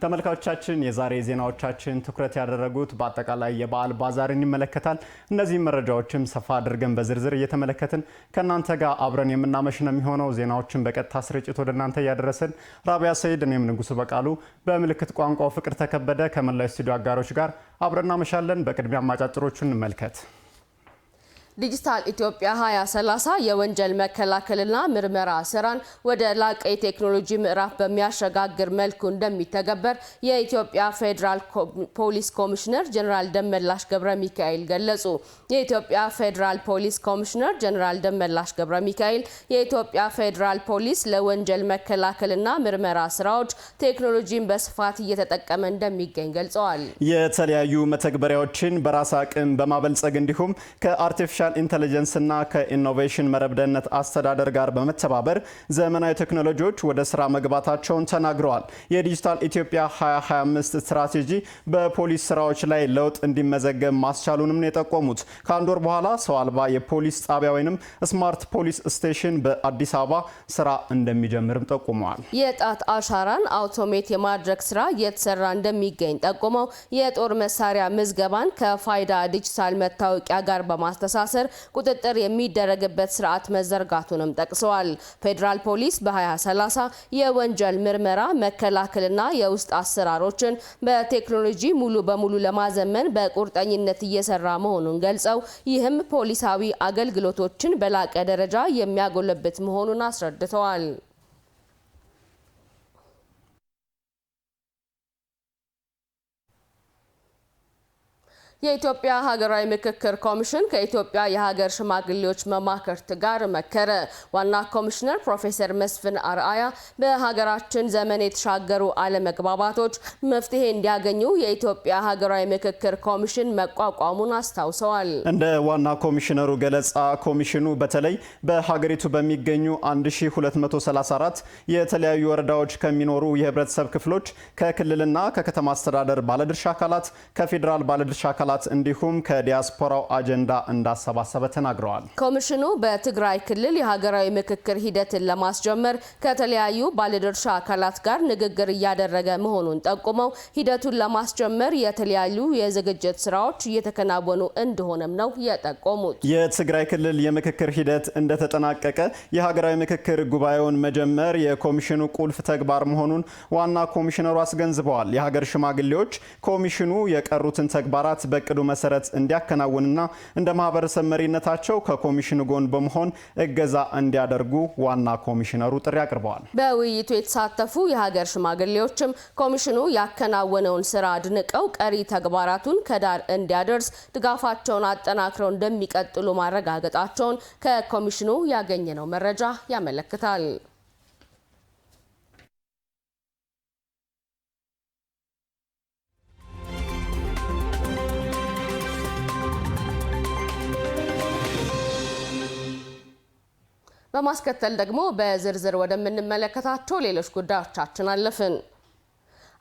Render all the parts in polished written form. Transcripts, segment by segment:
ተመልካቾቻችን የዛሬ ዜናዎቻችን ትኩረት ያደረጉት በአጠቃላይ የበዓል ባዛርን ይመለከታል። እነዚህ መረጃዎችም ሰፋ አድርገን በዝርዝር እየተመለከትን ከናንተ ጋር አብረን የምናመሽ ነው የሚሆነው። ዜናዎችን በቀጥታ ስርጭት ወደ እናንተ ያደረሰን ራቢያ ሰይድ፣ እኔም ንጉሱ በቃሉ፣ በምልክት ቋንቋው ፍቅር ተከበደ ከመላው ስቱዲዮ አጋሮች ጋር አብረን እናመሻለን። በቅድሚያ አጫጭሮቹን እንመልከት። ዲጂታል ኢትዮጵያ 2030 የወንጀል መከላከልና ምርመራ ስራን ወደ ላቀ የቴክኖሎጂ ምዕራፍ በሚያሸጋግር መልኩ እንደሚተገበር የኢትዮጵያ ፌዴራል ፖሊስ ኮሚሽነር ጀነራል ደመላሽ ገብረ ሚካኤል ገለጹ። የኢትዮጵያ ፌዴራል ፖሊስ ኮሚሽነር ጀነራል ደመላሽ ገብረ ሚካኤል የኢትዮጵያ ፌዴራል ፖሊስ ለወንጀል መከላከልና ምርመራ ስራዎች ቴክኖሎጂን በስፋት እየተጠቀመ እንደሚገኝ ገልጸዋል። የተለያዩ መተግበሪያዎችን በራስ አቅም በማበልጸግ እንዲሁም ከአርቲፊሻል ኢንተለጀንስ እና ከኢኖቬሽን መረብ ደህንነት አስተዳደር ጋር በመተባበር ዘመናዊ ቴክኖሎጂዎች ወደ ስራ መግባታቸውን ተናግረዋል። የዲጂታል ኢትዮጵያ 2025 ስትራቴጂ በፖሊስ ስራዎች ላይ ለውጥ እንዲመዘገብ ማስቻሉንም ነው የጠቆሙት። ከአንድ ወር በኋላ ሰው አልባ የፖሊስ ጣቢያ ወይንም ስማርት ፖሊስ ስቴሽን በአዲስ አበባ ስራ እንደሚጀምርም ጠቁመዋል። የጣት አሻራን አውቶሜት የማድረግ ስራ እየተሰራ እንደሚገኝ ጠቁመው የጦር መሳሪያ ምዝገባን ከፋይዳ ዲጂታል መታወቂያ ጋር በማስተሳሰር ቁጥጥር የሚደረግበት ስርዓት መዘርጋቱንም ጠቅሰዋል። ፌዴራል ፖሊስ በ2030 የወንጀል ምርመራ መከላከልና የውስጥ አሰራሮችን በቴክኖሎጂ ሙሉ በሙሉ ለማዘመን በቁርጠኝነት እየሰራ መሆኑን ገልጸው ይህም ፖሊሳዊ አገልግሎቶችን በላቀ ደረጃ የሚያጎለብት መሆኑን አስረድተዋል። የኢትዮጵያ ሀገራዊ ምክክር ኮሚሽን ከኢትዮጵያ የሀገር ሽማግሌዎች መማክርት ጋር መከረ። ዋና ኮሚሽነር ፕሮፌሰር መስፍን አርአያ በሀገራችን ዘመን የተሻገሩ አለመግባባቶች መፍትሄ እንዲያገኙ የኢትዮጵያ ሀገራዊ ምክክር ኮሚሽን መቋቋሙን አስታውሰዋል። እንደ ዋና ኮሚሽነሩ ገለጻ ኮሚሽኑ በተለይ በሀገሪቱ በሚገኙ 1234 የተለያዩ ወረዳዎች ከሚኖሩ የህብረተሰብ ክፍሎች ከክልልና ከከተማ አስተዳደር ባለድርሻ አካላት ከፌዴራል ባለድርሻ አካላት እንዲሁም ከዲያስፖራው አጀንዳ እንዳሰባሰበ ተናግረዋል። ኮሚሽኑ በትግራይ ክልል የሀገራዊ ምክክር ሂደትን ለማስጀመር ከተለያዩ ባለድርሻ አካላት ጋር ንግግር እያደረገ መሆኑን ጠቁመው ሂደቱን ለማስጀመር የተለያዩ የዝግጅት ስራዎች እየተከናወኑ እንደሆነም ነው የጠቆሙት። የትግራይ ክልል የምክክር ሂደት እንደተጠናቀቀ የሀገራዊ ምክክር ጉባኤውን መጀመር የኮሚሽኑ ቁልፍ ተግባር መሆኑን ዋና ኮሚሽነሩ አስገንዝበዋል። የሀገር ሽማግሌዎች ኮሚሽኑ የቀሩትን ተግባራት በእቅዱ መሰረት እንዲያከናውንና እንደ ማህበረሰብ መሪነታቸው ከኮሚሽኑ ጎን በመሆን እገዛ እንዲያደርጉ ዋና ኮሚሽነሩ ጥሪ አቅርበዋል። በውይይቱ የተሳተፉ የሀገር ሽማግሌዎችም ኮሚሽኑ ያከናወነውን ስራ አድንቀው ቀሪ ተግባራቱን ከዳር እንዲያደርስ ድጋፋቸውን አጠናክረው እንደሚቀጥሉ ማረጋገጣቸውን ከኮሚሽኑ ያገኘነው መረጃ ያመለክታል። በማስከተል ደግሞ በዝርዝር ወደምንመለከታቸው ሌሎች ጉዳዮቻችን አለፍን።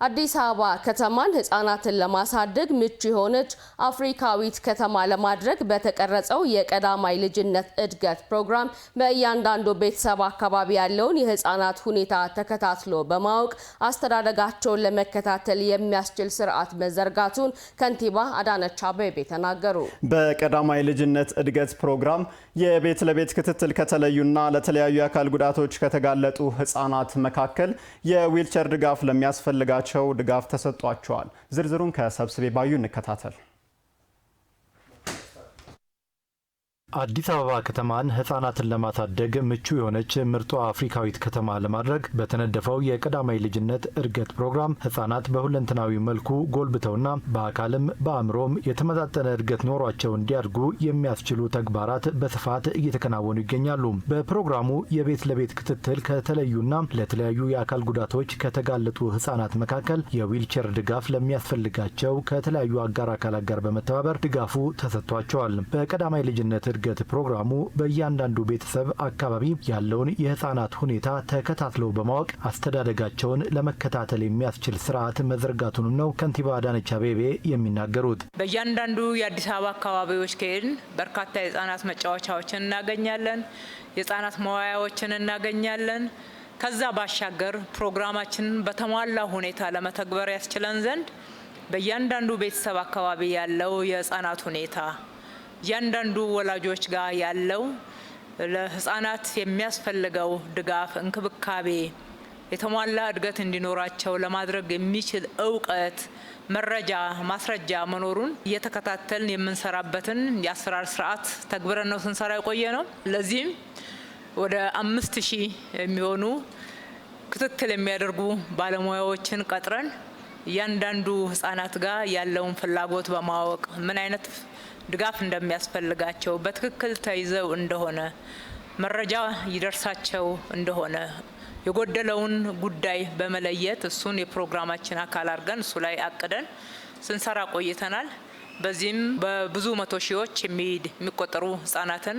አዲስ አበባ ከተማን ህፃናትን ለማሳደግ ምቹ የሆነች አፍሪካዊት ከተማ ለማድረግ በተቀረጸው የቀዳማይ ልጅነት እድገት ፕሮግራም በእያንዳንዱ ቤተሰብ አካባቢ ያለውን የህፃናት ሁኔታ ተከታትሎ በማወቅ አስተዳደጋቸውን ለመከታተል የሚያስችል ስርዓት መዘርጋቱን ከንቲባ አዳነች አቤቤ ተናገሩ። በቀዳማይ ልጅነት እድገት ፕሮግራም የቤት ለቤት ክትትል ከተለዩና ለተለያዩ የአካል ጉዳቶች ከተጋለጡ ህፃናት መካከል የዊልቸር ድጋፍ ለሚያስፈልጋቸው ድጋፍ ተሰጥቷቸዋል። ዝርዝሩን ከሰብስቤ ባዩ እንከታተል። አዲስ አበባ ከተማን ህፃናትን ለማሳደግ ምቹ የሆነች ምርጧ አፍሪካዊት ከተማ ለማድረግ በተነደፈው የቀዳማይ ልጅነት እድገት ፕሮግራም ህፃናት በሁለንተናዊ መልኩ ጎልብተውና በአካልም በአእምሮም የተመጣጠነ እድገት ኖሯቸው እንዲያድጉ የሚያስችሉ ተግባራት በስፋት እየተከናወኑ ይገኛሉ። በፕሮግራሙ የቤት ለቤት ክትትል ከተለዩና ለተለያዩ የአካል ጉዳቶች ከተጋለጡ ህፃናት መካከል የዊልቸር ድጋፍ ለሚያስፈልጋቸው ከተለያዩ አጋር አካላት ጋር በመተባበር ድጋፉ ተሰጥቷቸዋል። በቀዳማይ ልጅነት እድገት ፕሮግራሙ በእያንዳንዱ ቤተሰብ አካባቢ ያለውን የህፃናት ሁኔታ ተከታትለው በማወቅ አስተዳደጋቸውን ለመከታተል የሚያስችል ስርዓት መዘርጋቱን ነው ከንቲባ አዳነች አቤቤ የሚናገሩት። በእያንዳንዱ የአዲስ አበባ አካባቢዎች ከሄድን በርካታ የህፃናት መጫወቻዎችን እናገኛለን። የህፃናት መዋያዎችን እናገኛለን። ከዛ ባሻገር ፕሮግራማችንን በተሟላ ሁኔታ ለመተግበር ያስችለን ዘንድ በእያንዳንዱ ቤተሰብ አካባቢ ያለው የህፃናት ሁኔታ እያንዳንዱ ወላጆች ጋር ያለው ለህፃናት የሚያስፈልገው ድጋፍ እንክብካቤ የተሟላ እድገት እንዲኖራቸው ለማድረግ የሚችል እውቀት መረጃ ማስረጃ መኖሩን እየተከታተልን የምንሰራበትን የአሰራር ስርዓት ተግብረን ነው ስንሰራ የቆየ ነው። ለዚህም ወደ 5000 የሚሆኑ ክትትል የሚያደርጉ ባለሙያዎችን ቀጥረን እያንዳንዱ ህፃናት ጋር ያለውን ፍላጎት በማወቅ ምን አይነት ድጋፍ እንደሚያስፈልጋቸው በትክክል ተይዘው እንደሆነ መረጃ ይደርሳቸው እንደሆነ የጎደለውን ጉዳይ በመለየት እሱን የፕሮግራማችን አካል አድርገን እሱ ላይ አቅደን ስንሰራ ቆይተናል። በዚህም በብዙ መቶ ሺዎች የሚቆጠሩ ህፃናትን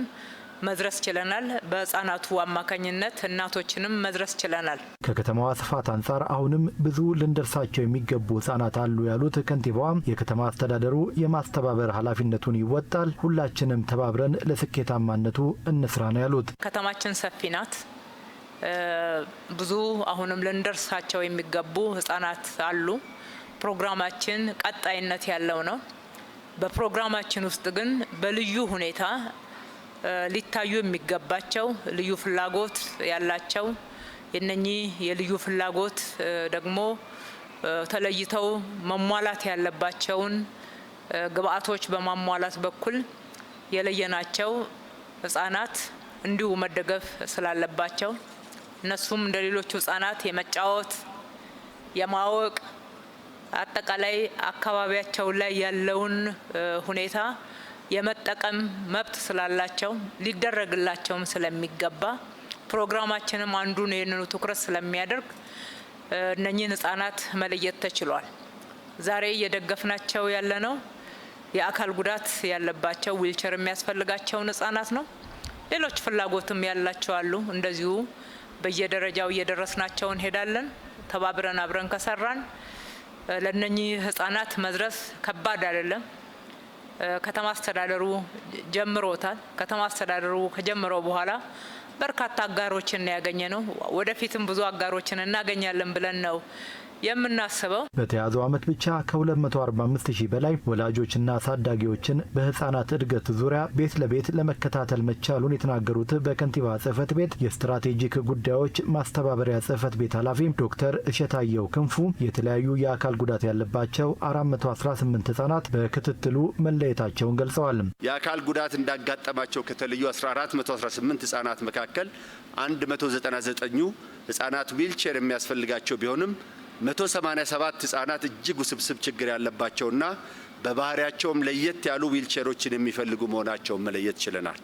መድረስ ችለናል። በህፃናቱ አማካኝነት እናቶችንም መድረስ ችለናል። ከከተማዋ ስፋት አንጻር አሁንም ብዙ ልንደርሳቸው የሚገቡ ህፃናት አሉ ያሉት ከንቲባዋ የከተማ አስተዳደሩ የማስተባበር ኃላፊነቱን ይወጣል፣ ሁላችንም ተባብረን ለስኬታማነቱ እንስራ ነው ያሉት። ከተማችን ሰፊ ናት። ብዙ አሁንም ልንደርሳቸው የሚገቡ ህፃናት አሉ። ፕሮግራማችን ቀጣይነት ያለው ነው። በፕሮግራማችን ውስጥ ግን በልዩ ሁኔታ ሊታዩ የሚገባቸው ልዩ ፍላጎት ያላቸው የነኚህ የልዩ ፍላጎት ደግሞ ተለይተው መሟላት ያለባቸውን ግብአቶች በማሟላት በኩል የለየናቸው ህፃናት እንዲሁ መደገፍ ስላለባቸው እነሱም እንደሌሎቹ ህፃናት የመጫወት የማወቅ አጠቃላይ አካባቢያቸው ላይ ያለውን ሁኔታ የመጠቀም መብት ስላላቸው ሊደረግላቸውም ስለሚገባ ፕሮግራማችንም አንዱን ይህንኑ ትኩረት ስለሚያደርግ እነኚህን ህፃናት መለየት ተችሏል። ዛሬ እየደገፍናቸው ያለነው የአካል ጉዳት ያለባቸው ዊልቸር የሚያስፈልጋቸውን ህፃናት ነው። ሌሎች ፍላጎትም ያላቸው አሉ። እንደዚሁ በየደረጃው እየደረስናቸው እንሄዳለን። ተባብረን አብረን ከሰራን ለነኚህ ህፃናት መድረስ ከባድ አይደለም። ከተማ አስተዳደሩ ጀምሮታል። ከተማ አስተዳደሩ ከጀመረው በኋላ በርካታ አጋሮችን ያገኘ ነው። ወደፊትም ብዙ አጋሮችን እናገኛለን ብለን ነው የምናስበው። በተያዘው ዓመት ብቻ ከ245,000 በላይ ወላጆችና አሳዳጊዎችን በህፃናት እድገት ዙሪያ ቤት ለቤት ለመከታተል መቻሉን የተናገሩት በከንቲባ ጽህፈት ቤት የስትራቴጂክ ጉዳዮች ማስተባበሪያ ጽህፈት ቤት ኃላፊ ዶክተር እሸታየው ክንፉ የተለያዩ የአካል ጉዳት ያለባቸው 418 ህፃናት በክትትሉ መለየታቸውን ገልጸዋል። የአካል ጉዳት እንዳጋጠማቸው ከተለዩ 418 ህፃናት መካከል 199ኙ ህፃናት ዊልቸር የሚያስፈልጋቸው ቢሆንም 187 ህፃናት እጅግ ውስብስብ ችግር ያለባቸውና በባህሪያቸውም ለየት ያሉ ዊልቸሮችን የሚፈልጉ መሆናቸውን መለየት ችለናል።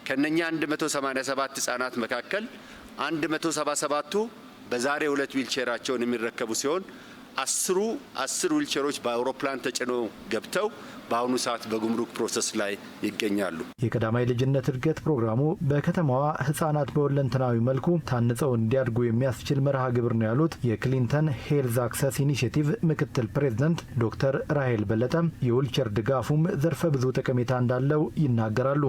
ከነኛ 187 ህፃናት መካከል 177ቱ በዛሬው ዕለት ዊልቸራቸውን የሚረከቡ ሲሆን 10 ዊልቸሮች በአውሮፕላን ተጭነው ገብተው በአሁኑ ሰዓት በጉምሩክ ፕሮሰስ ላይ ይገኛሉ። የቀዳማይ ልጅነት እድገት ፕሮግራሙ በከተማዋ ህፃናት በሁለንተናዊ መልኩ ታንጸው እንዲያድጉ የሚያስችል መርሃ ግብር ነው ያሉት የክሊንተን ሄልዝ አክሰስ ኢኒሼቲቭ ምክትል ፕሬዝዳንት ዶክተር ራሄል በለጠ የዊልቸር ድጋፉም ዘርፈ ብዙ ጠቀሜታ እንዳለው ይናገራሉ።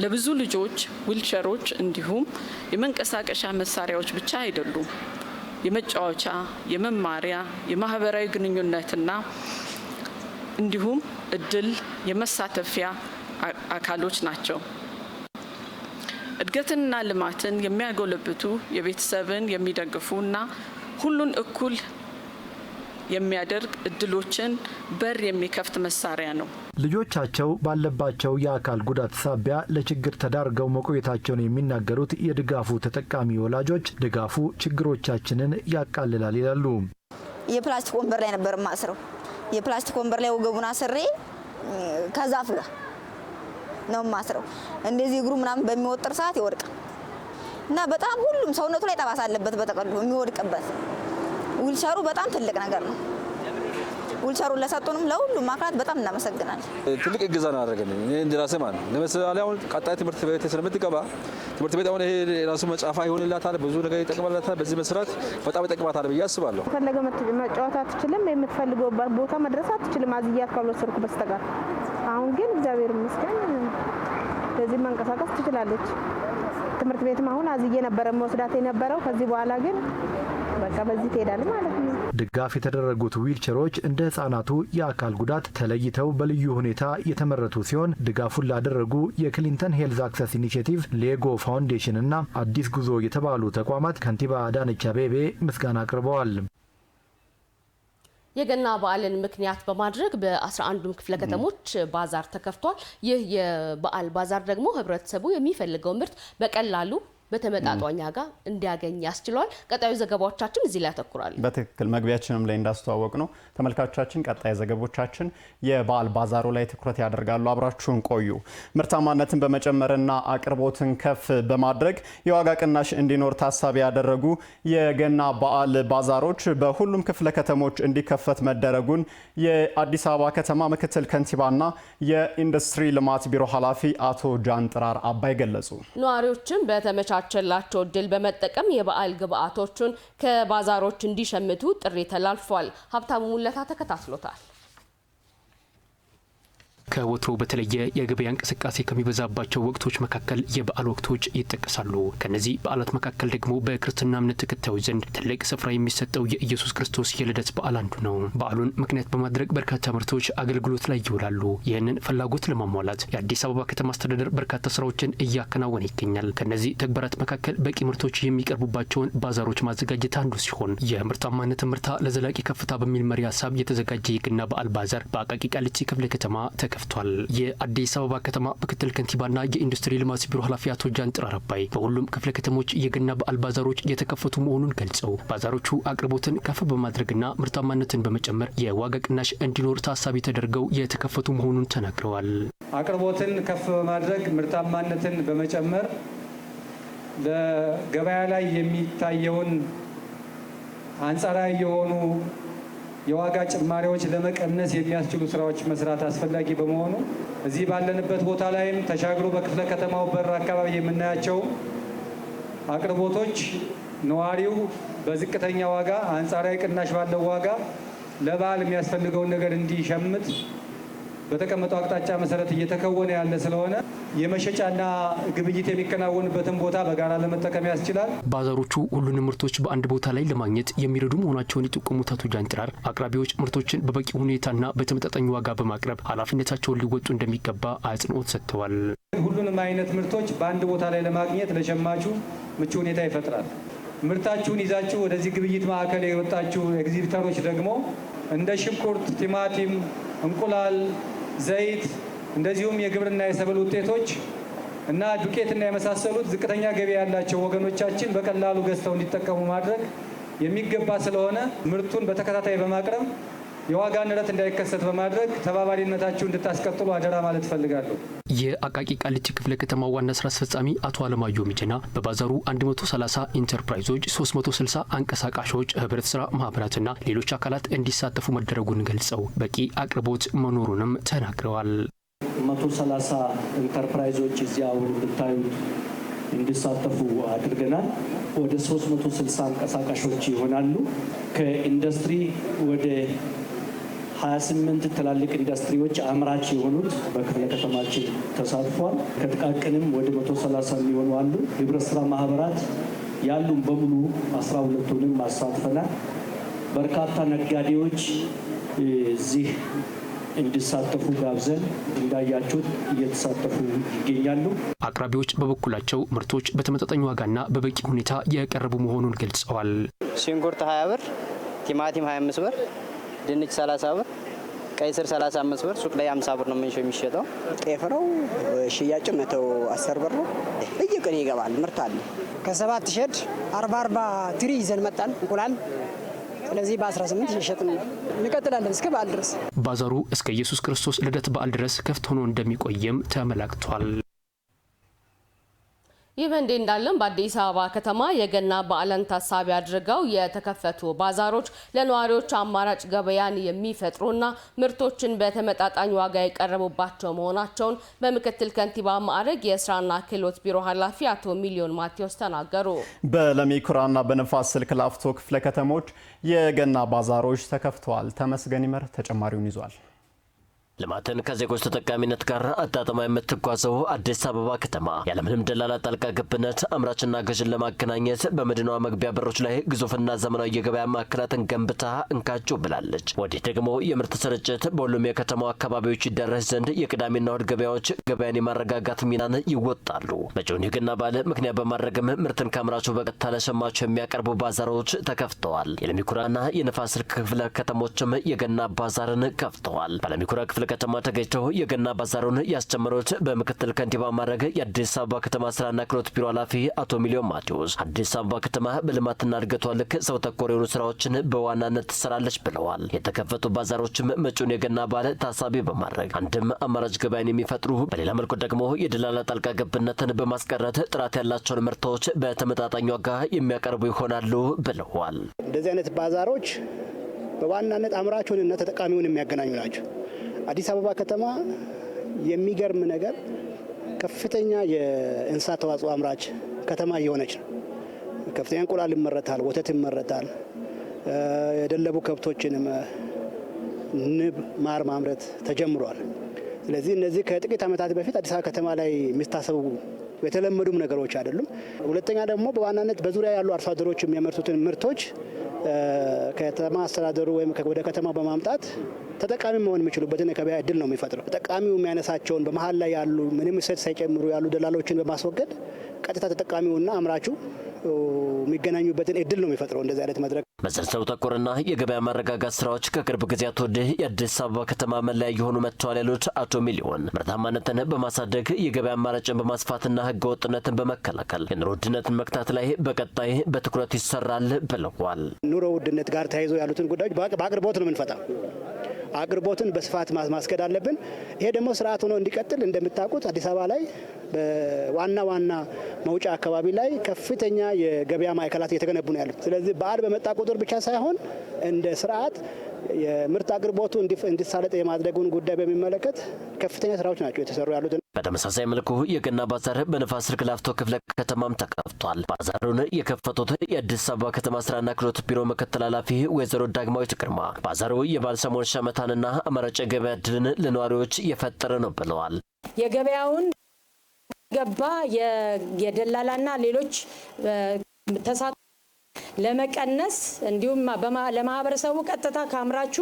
ለብዙ ልጆች ዊልቸሮች እንዲሁም የመንቀሳቀሻ መሳሪያዎች ብቻ አይደሉም። የመጫወቻ፣ የመማሪያ፣ የማህበራዊ ግንኙነትና እንዲሁም እድል የመሳተፊያ አካሎች ናቸው። እድገትንና ልማትን የሚያጎለብቱ የቤተሰብን የሚደግፉና ሁሉን እኩል የሚያደርግ እድሎችን በር የሚከፍት መሳሪያ ነው። ልጆቻቸው ባለባቸው የአካል ጉዳት ሳቢያ ለችግር ተዳርገው መቆየታቸውን የሚናገሩት የድጋፉ ተጠቃሚ ወላጆች ድጋፉ ችግሮቻችንን ያቃልላል ይላሉ። የፕላስቲክ ወንበር ላይ ነበር ማስረው። የፕላስቲክ ወንበር ላይ ወገቡን አስሬ ከዛፍ ጋር ነው ማስረው። እንደዚህ እግሩ ምናምን በሚወጥር ሰዓት ይወድቃል እና በጣም ሁሉም ሰውነቱ ላይ ጠባሳ አለበት በተቀሉ የሚወድቅበት። ዊልቸሩ በጣም ትልቅ ነገር ነው። ዊልቸሩን ለሰጡንም ለሁሉም አካላት በጣም እናመሰግናለን። ትልቅ እገዛ ነው ያደረገልን። እኔ እንደራሴ ማለት ነው። ለምሳሌ አሁን ቀጣይ ትምህርት ቤት ስለምትገባ ትምህርት ቤት አሁን ይሄ ራሱ መጻፋ ይሆንላታል፣ ብዙ ነገር ይጠቅማላታል። በዚህ መስራት በጣም ይጠቅማታል ብዬ አስባለሁ። ፈለገ መጫወት አትችልም፣ የምትፈልገው ቦታ መድረስ አትችልም አዝያት ካልወሰድኩ በስተቀር። አሁን ግን እግዚአብሔር ይመስገን በዚህ መንቀሳቀስ ትችላለች። ትምህርት ቤትም አሁን አዝዬ ነበር መወስዳት የነበረው። ከዚህ በኋላ ግን በቃ በዚህ ትሄዳለች ማለት ነው። ድጋፍ የተደረጉት ዊልቸሮች እንደ ህጻናቱ የአካል ጉዳት ተለይተው በልዩ ሁኔታ የተመረቱ ሲሆን ድጋፉን ላደረጉ የክሊንተን ሄልዝ አክሰስ ኢኒሼቲቭ፣ ሌጎ ፋውንዴሽን እና አዲስ ጉዞ የተባሉ ተቋማት ከንቲባ አዳነች አቤቤ ምስጋና አቅርበዋል። የገና በዓልን ምክንያት በማድረግ በ11ዱም ክፍለ ከተሞች ባዛር ተከፍቷል። ይህ የበዓል ባዛር ደግሞ ህብረተሰቡ የሚፈልገው ምርት በቀላሉ በተመጣጣኝ ዋጋ እንዲያገኝ ያስችላል። ቀጣዩ ዘገባዎቻችን እዚህ ላይ ያተኩራሉ። በትክክል መግቢያችንም ላይ እንዳስተዋወቅ ነው ተመልካቾቻችን፣ ቀጣይ ዘገቦቻችን የበዓል ባዛሩ ላይ ትኩረት ያደርጋሉ። አብራችሁን ቆዩ። ምርታማነትን በመጨመርና አቅርቦትን ከፍ በማድረግ የዋጋ ቅናሽ እንዲኖር ታሳቢ ያደረጉ የገና በዓል ባዛሮች በሁሉም ክፍለ ከተሞች እንዲከፈት መደረጉን የአዲስ አበባ ከተማ ምክትል ከንቲባና የኢንዱስትሪ ልማት ቢሮ ኃላፊ አቶ ጃንጥራር አባይ ገለጹ። ነዋሪዎችም በተመቻቸላቸው እድል በመጠቀም የበዓል ግብአቶችን ከባዛሮች እንዲሸምቱ ጥሪ ተላልፏል። ሀብታሙ ሙለታ ተከታትሎታል። ከወትሮ በተለየ የገበያ እንቅስቃሴ ከሚበዛባቸው ወቅቶች መካከል የበዓል ወቅቶች ይጠቀሳሉ። ከነዚህ በዓላት መካከል ደግሞ በክርስትና እምነት ተከታዮች ዘንድ ትልቅ ስፍራ የሚሰጠው የኢየሱስ ክርስቶስ የልደት በዓል አንዱ ነው። በዓሉን ምክንያት በማድረግ በርካታ ምርቶች አገልግሎት ላይ ይውላሉ። ይህንን ፍላጎት ለማሟላት የአዲስ አበባ ከተማ አስተዳደር በርካታ ስራዎችን እያከናወነ ይገኛል። ከነዚህ ተግባራት መካከል በቂ ምርቶች የሚቀርቡባቸውን ባዛሮች ማዘጋጀት አንዱ ሲሆን የምርታማነት ምርታ ለዘላቂ ከፍታ በሚል መሪ ሀሳብ የተዘጋጀ የገና በዓል ባዛር በአቃቂ ቃሊቲ ክፍለ ከተማ ተከፍቷል። የአዲስ አበባ ከተማ ምክትል ከንቲባና የኢንዱስትሪ ልማት ቢሮ ኃላፊ አቶ ጃንጥራር አባይ በሁሉም ክፍለ ከተሞች የገና በዓል ባዛሮች የተከፈቱ መሆኑን ገልጸው ባዛሮቹ አቅርቦትን ከፍ በማድረግና ምርታማነትን በመጨመር የዋጋ ቅናሽ እንዲኖር ታሳቢ ተደርገው የተከፈቱ መሆኑን ተናግረዋል። አቅርቦትን ከፍ በማድረግ ምርታማነትን በመጨመር ለገበያ ላይ የሚታየውን አንጻራዊ የሆኑ የዋጋ ጭማሪዎች ለመቀነስ የሚያስችሉ ስራዎች መስራት አስፈላጊ በመሆኑ እዚህ ባለንበት ቦታ ላይም ተሻግሮ በክፍለ ከተማው በር አካባቢ የምናያቸው አቅርቦቶች ነዋሪው በዝቅተኛ ዋጋ አንጻራዊ ቅናሽ ባለው ዋጋ ለበዓል የሚያስፈልገውን ነገር እንዲሸምት በተቀመጠው አቅጣጫ መሰረት እየተከወነ ያለ ስለሆነ የመሸጫና ግብይት የሚከናወንበትን ቦታ በጋራ ለመጠቀም ያስችላል። ባዛሮቹ ሁሉንም ምርቶች በአንድ ቦታ ላይ ለማግኘት የሚረዱ መሆናቸውን የጠቆሙት አቶ ጃንጥራር አቅራቢዎች ምርቶችን በበቂ ሁኔታና በተመጣጣኝ ዋጋ በማቅረብ ኃላፊነታቸውን ሊወጡ እንደሚገባ አጽንኦት ሰጥተዋል። ሁሉንም አይነት ምርቶች በአንድ ቦታ ላይ ለማግኘት ለሸማቹ ምቹ ሁኔታ ይፈጥራል። ምርታችሁን ይዛችሁ ወደዚህ ግብይት ማዕከል የወጣችሁ ኤግዚቢተሮች ደግሞ እንደ ሽንኩርት፣ ቲማቲም፣ እንቁላል፣ ዘይት እንደዚሁም የግብርና የሰብል ውጤቶች እና ዱቄትና የመሳሰሉት ዝቅተኛ ገቢ ያላቸው ወገኖቻችን በቀላሉ ገዝተው እንዲጠቀሙ ማድረግ የሚገባ ስለሆነ ምርቱን በተከታታይ በማቅረብ የዋጋ ንረት እንዳይከሰት በማድረግ ተባባሪነታችሁ እንድታስቀጥሉ አደራ ማለት እፈልጋለሁ። የአቃቂ ቃሊቲ ክፍለ ከተማ ዋና ስራ አስፈጻሚ አቶ አለማዮ ሚጀና በባዛሩ 130 ኢንተርፕራይዞች፣ 360 አንቀሳቃሾች፣ ህብረት ስራ ማህበራትና ሌሎች አካላት እንዲሳተፉ መደረጉን ገልጸው በቂ አቅርቦት መኖሩንም ተናግረዋል። 130 ኢንተርፕራይዞች እዚያ ብታዩት እንዲሳተፉ አድርገናል። ወደ 360 አንቀሳቃሾች ይሆናሉ። ከኢንዱስትሪ ወደ 28 ትላልቅ ኢንዱስትሪዎች አምራች የሆኑት በክፍለ ከተማችን ተሳትፏል። ከጥቃቅንም ወደ 130 የሚሆኑ አሉ። ህብረት ስራ ማህበራት ያሉን በሙሉ 12ቱንም አሳትፈናል። በርካታ ነጋዴዎች እዚህ እንዲሳተፉ ጋብዘን እንዳያችሁት እየተሳተፉ ይገኛሉ። አቅራቢዎች በበኩላቸው ምርቶች በተመጣጣኝ ዋጋና በበቂ ሁኔታ የቀረቡ መሆኑን ገልጸዋል። ሽንኩርት 20 ብር፣ ቲማቲም 25 ብር፣ ድንች 30 ብር፣ ቀይ ስር 35 ብር፣ ሱቅ ላይ 50 ብር ነው የሚሸጠው። ጤፍ ነው ሽያጭ 110 ብር ነው። በየቀኑ ይገባል። ምርት አለ። ከ7 ሸድ 40 ትሪ ይዘን መጣን እንቁላል። ስለዚህ በ18 እየሸጥን እንቀጥላለን እስከ በዓል ድረስ። ባዛሩ እስከ ኢየሱስ ክርስቶስ ልደት በዓል ድረስ ክፍት ሆኖ እንደሚቆየም ተመላክቷል። ይህ በእንዲህ እንዳለም በአዲስ አበባ ከተማ የገና በዓልን ታሳቢ አድርገው የተከፈቱ ባዛሮች ለነዋሪዎች አማራጭ ገበያን የሚፈጥሩና ምርቶችን በተመጣጣኝ ዋጋ የቀረቡባቸው መሆናቸውን በምክትል ከንቲባ ማዕረግ የስራና ክህሎት ቢሮ ኃላፊ አቶ ሚሊዮን ማቴዎስ ተናገሩ። በለሚ ኩራና በንፋስ ስልክ ላፍቶ ክፍለ ከተሞች የገና ባዛሮች ተከፍተዋል። ተመስገን ይመር ተጨማሪውን ይዟል። ልማትን ከዜጎች ተጠቃሚነት ጋር አጣጥማ የምትጓዘው አዲስ አበባ ከተማ ያለምንም ደላላ ጣልቃ ገብነት አምራችና ገዥን ለማገናኘት በመዲናዋ መግቢያ በሮች ላይ ግዙፍና ዘመናዊ የገበያ ማዕከላትን ገንብታ እንካቸው ብላለች። ወዲህ ደግሞ የምርት ስርጭት በሁሉም የከተማው አካባቢዎች ይደረስ ዘንድ የቅዳሜና እሁድ ገበያዎች ገበያን የማረጋጋት ሚናን ይወጣሉ። መጪውን የገና በዓል ምክንያት በማድረግም ምርትን ከአምራቹ በቀጥታ ለሸማቹ የሚያቀርቡ ባዛሮች ተከፍተዋል። የለሚኩራና የንፋስ ስልክ ክፍለ ከተሞችም የገና ባዛርን ከፍተዋል። በለሚኩራ ክፍለ ከተማ ተገኝተው የገና ባዛሩን ያስጀመሩት በምክትል ከንቲባ ማዕረግ የአዲስ አበባ ከተማ ስራና ክህሎት ቢሮ ኃላፊ አቶ ሚሊዮን ማቴዎስ አዲስ አበባ ከተማ በልማትና እድገቷ ልክ ሰው ተኮር የሆኑ ስራዎችን በዋናነት ትሰራለች ብለዋል። የተከፈቱ ባዛሮችም መጪውን የገና በዓል ታሳቢ በማድረግ አንድም አማራጭ ገበያን የሚፈጥሩ፣ በሌላ መልኩ ደግሞ የደላላ ጣልቃ ገብነትን በማስቀረት ጥራት ያላቸውን ምርቶች በተመጣጣኝ ዋጋ የሚያቀርቡ ይሆናሉ ብለዋል። እንደዚህ አይነት ባዛሮች በዋናነት አምራቹንና ተጠቃሚውን የሚያገናኙ ናቸው። አዲስ አበባ ከተማ የሚገርም ነገር ከፍተኛ የእንስሳት ተዋጽኦ አምራች ከተማ እየሆነች ነው። ከፍተኛ እንቁላል ይመረታል፣ ወተት ይመረታል። የደለቡ ከብቶችንም ንብ፣ ማር ማምረት ተጀምሯል። ስለዚህ እነዚህ ከጥቂት ዓመታት በፊት አዲስ አበባ ከተማ ላይ የሚታሰቡ የተለመዱም ነገሮች አይደሉም። ሁለተኛ ደግሞ በዋናነት በዙሪያ ያሉ አርሶ አደሮች የሚያመርቱትን ምርቶች ከተማ አስተዳደሩ ወይም ወደ ከተማ በማምጣት ተጠቃሚ መሆን የሚችሉበትን የገበያ እድል ነው የሚፈጥረው። ተጠቃሚው የሚያነሳቸውን በመሀል ላይ ያሉ ምንም እሴት ሳይጨምሩ ያሉ ደላሎችን በማስወገድ ቀጥታ ተጠቃሚውና አምራቹ የሚገናኙበትን እድል ነው የሚፈጥረው እንደዚህ አይነት መድረክ። መሰረታዊ ተኮርና የገበያ ማረጋጋት ስራዎች ከቅርብ ጊዜያት ወዲህ የአዲስ አበባ ከተማ መለያ የሆኑ መጥተዋል ያሉት አቶ ሚሊዮን ምርታማነትን በማሳደግ የገበያ አማራጭን በማስፋትና ህገወጥነትን በመከላከል የኑሮ ውድነትን መክታት ላይ በቀጣይ በትኩረት ይሰራል ብለዋል። ኑሮ ውድነት ጋር ተያይዞ ያሉትን ጉዳዮች በአቅርቦት ነው የምንፈታው። አቅርቦትን በስፋት ማስከድ አለብን። ይሄ ደግሞ ስርዓት ሆኖ እንዲቀጥል እንደምታውቁት አዲስ አበባ ላይ በዋና መውጫ አካባቢ ላይ ከፍተኛ የገበያ ማዕከላት እየተገነቡ ነው ያሉት። ስለዚህ በዓል በመጣ ቁጥር ብቻ ሳይሆን እንደ ስርዓት የምርት አቅርቦቱ እንዲሳለጥ የማድረጉን ጉዳይ በሚመለከት ከፍተኛ ስራዎች ናቸው የተሰሩ ያሉት። በተመሳሳይ መልኩ የገና ባዛር በንፋስ ስልክ ላፍቶ ክፍለ ከተማም ተከፍቷል። ባዛሩን የከፈቱት የአዲስ አበባ ከተማ ስራና ክህሎት ቢሮ ምክትል ኃላፊ ወይዘሮ ዳግማዊት ግርማ ባዛሩ የበዓል ሰሞን ሸመታንና አማራጭ የገበያ ዕድልን ለነዋሪዎች የፈጠረ ነው ብለዋል። የገበያውን ገባ የደላላና ሌሎች ለመቀነስ እንዲሁም ለማህበረሰቡ ቀጥታ ካምራቹ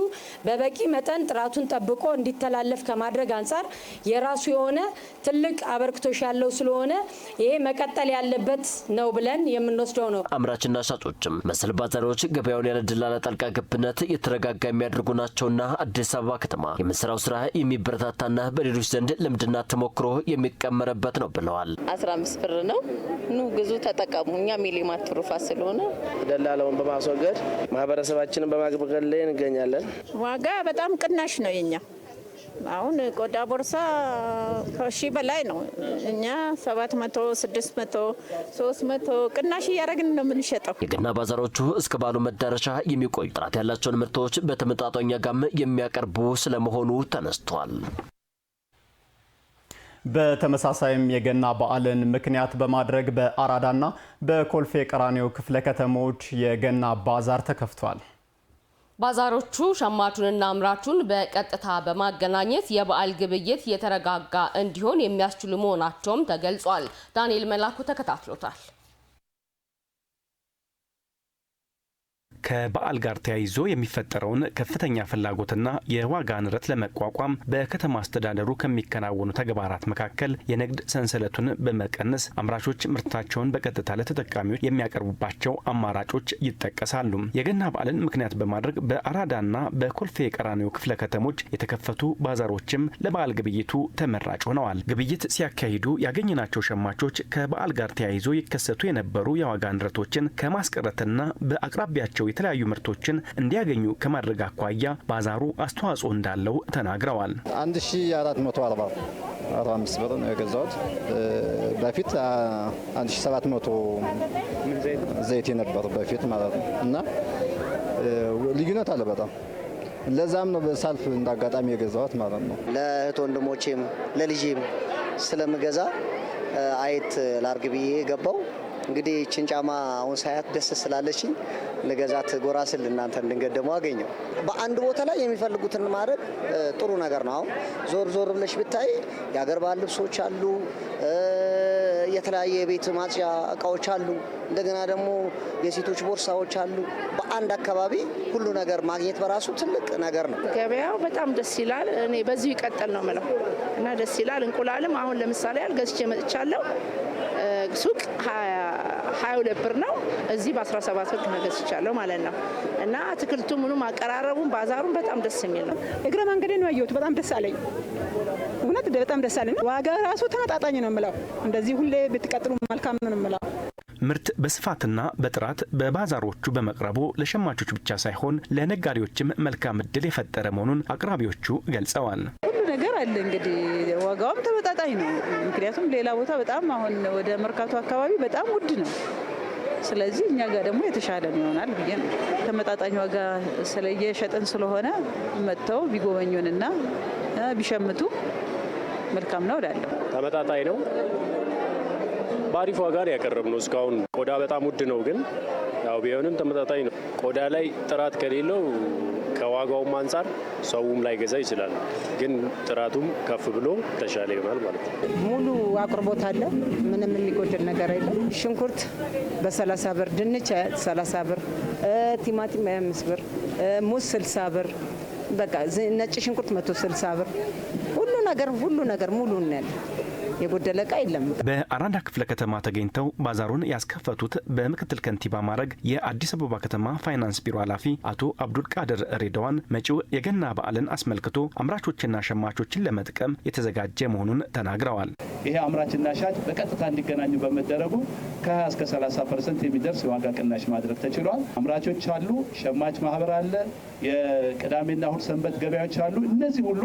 በበቂ መጠን ጥራቱን ጠብቆ እንዲተላለፍ ከማድረግ አንፃር የራሱ የሆነ ትልቅ አበርክቶሽ ያለው ስለሆነ ይሄ መቀጠል ያለበት ነው ብለን የምንወስደው ነው። አምራችና ሻጮችም መሰል ባዛሮች ገበያውን ያለ ደላላ ጣልቃ ገብነት የተረጋጋ የሚያደርጉ ናቸውና አዲስ አበባ ከተማ የምስራው ስራ የሚበረታታና በሌሎች ዘንድ ልምድና ተሞክሮ የሚቀመረበት ነው ብለዋል። 15 ብር ነው። ኑ ግዙ፣ ተጠቀሙ። እኛ ሚሊማት ትሩፋት ስለሆነ ደላላውን በማስወገድ ማህበረሰባችንን በማገልገል ላይ እንገኛለን። ዋጋ በጣም ቅናሽ ነው የኛ። አሁን ቆዳ ቦርሳ ከ1000 በላይ ነው። እኛ 700፣ 600፣ 300 ቅናሽ እያደረግን ነው የምንሸጠው። የገና ባዛሮቹ እስከ በዓሉ መዳረሻ የሚቆዩ ጥራት ያላቸውን ምርቶች በተመጣጣኝ ዋጋም የሚያቀርቡ ስለመሆኑ ተነስቷል። በተመሳሳይም የገና በዓልን ምክንያት በማድረግ በአራዳና በኮልፌ ቀራኒዮ ክፍለ ከተሞች የገና ባዛር ተከፍቷል። ባዛሮቹ ሸማቹንና አምራቹን በቀጥታ በማገናኘት የበዓል ግብይት የተረጋጋ እንዲሆን የሚያስችሉ መሆናቸውም ተገልጿል። ዳንኤል መላኩ ተከታትሎታል። ከበዓል ጋር ተያይዞ የሚፈጠረውን ከፍተኛ ፍላጎትና የዋጋ ንረት ለመቋቋም በከተማ አስተዳደሩ ከሚከናወኑ ተግባራት መካከል የንግድ ሰንሰለቱን በመቀነስ አምራቾች ምርታቸውን በቀጥታ ለተጠቃሚዎች የሚያቀርቡባቸው አማራጮች ይጠቀሳሉ። የገና በዓልን ምክንያት በማድረግ በአራዳና በኮልፌ ቀራኒዮ ክፍለ ከተሞች የተከፈቱ ባዛሮችም ለበዓል ግብይቱ ተመራጭ ሆነዋል። ግብይት ሲያካሂዱ ያገኘናቸው ሸማቾች ከበዓል ጋር ተያይዞ ይከሰቱ የነበሩ የዋጋ ንረቶችን ከማስቀረትና በአቅራቢያቸው የተለያዩ ምርቶችን እንዲያገኙ ከማድረግ አኳያ ባዛሩ አስተዋጽኦ እንዳለው ተናግረዋል። 1445 ብር ነው የገዛሁት። በፊት 1700 ዘይት ነበር በፊት ማለት ነው እና ልዩነት አለ በጣም። ለዛም ነው በሳልፍ እንዳጋጣሚ የገዛሁት ማለት ነው። ለእህት ወንድሞቼም ለልጄም ስለምገዛ አይት ላርግ ብዬ ገባው። እንግዲህ እቺን ጫማ አሁን ሳያት ደስ ስላለችኝ ለገዛት ጎራ ስል እናንተ እንድንገደሙ አገኘው። በአንድ ቦታ ላይ የሚፈልጉትን ማድረግ ጥሩ ነገር ነው። አሁን ዞር ብለሽ ብታይ የሀገር ባህል ልብሶች አሉ፣ የተለያየ የቤት ማጽጃ እቃዎች አሉ፣ እንደገና ደግሞ የሴቶች ቦርሳዎች አሉ። በአንድ አካባቢ ሁሉ ነገር ማግኘት በራሱ ትልቅ ነገር ነው። ገበያው በጣም ደስ ይላል። እኔ በዚሁ ይቀጥል ነው የምለው እና ደስ ይላል። እንቁላልም አሁን ለምሳሌ ገዝቼ መጥቻለሁ። ሱቅ 22 ብር ነው፣ እዚህ በ17 ብር ገዝቻለሁ ማለት ነው። እና አትክልቱ ምኑም አቀራረቡም ባዛሩም በጣም ደስ የሚል ነው። እግረ መንገዴ ነው ያየሁት። በጣም ደስ አለኝ። እውነት በጣም ደስ አለኝ። ዋጋ ራሱ ተመጣጣኝ ነው የምለው። እንደዚህ ሁሌ ብትቀጥሉ መልካም ነው የምለው። ምርት በስፋትና በጥራት በባዛሮቹ በመቅረቡ ለሸማቾች ብቻ ሳይሆን ለነጋዴዎችም መልካም እድል የፈጠረ መሆኑን አቅራቢዎቹ ገልጸዋል። ሁሉ ነገር አለ እንግዲህ ዋጋውም ተመጣጣኝ ነው። ምክንያቱም ሌላ ቦታ በጣም አሁን ወደ መርካቶ አካባቢ በጣም ውድ ነው። ስለዚህ እኛ ጋር ደግሞ የተሻለ ይሆናል ብዬ ነው። ተመጣጣኝ ዋጋ ስለየሸጥን ስለሆነ መጥተው ቢጎበኙንና ቢሸምቱ መልካም ነው እላለሁ። ተመጣጣኝ ነው። በአሪፍ ዋጋ ነው ያቀረብነው። እስካሁን ቆዳ በጣም ውድ ነው፣ ግን ያው ቢሆንም ተመጣጣኝ ነው። ቆዳ ላይ ጥራት ከሌለው ከዋጋውም አንጻር ሰውም ላይ ገዛ ይችላል፣ ግን ጥራቱም ከፍ ብሎ ተሻለ ይሆናል ማለት ነው። ሙሉ አቅርቦት አለ። ምንም የሚጎድል ነገር የለም። ሽንኩርት በ30 ብር፣ ድንች 30 ብር፣ ቲማቲም 25 ብር፣ ሙዝ 60 ብር፣ በቃ ነጭ ሽንኩርት 160 ብር። ሁሉ ነገር ሙሉ ነው ያለው። የጎደለ ዕቃ የለም። በአራዳ ክፍለ ከተማ ተገኝተው ባዛሩን ያስከፈቱት በምክትል ከንቲባ ማዕረግ የአዲስ አበባ ከተማ ፋይናንስ ቢሮ ኃላፊ አቶ አብዱል ቃድር ሬድዋን መጪው የገና በዓልን አስመልክቶ አምራቾችና ሸማቾችን ለመጥቀም የተዘጋጀ መሆኑን ተናግረዋል። ይሄ አምራችና ሻጭ በቀጥታ እንዲገናኙ በመደረጉ ከ20 እስከ 30% የሚደርስ የዋጋ ቅናሽ ማድረግ ተችሏል። አምራቾች አሉ፣ ሸማች ማህበር አለ፣ የቅዳሜና እሁድ ሰንበት ገበያዎች አሉ። እነዚህ ሁሉ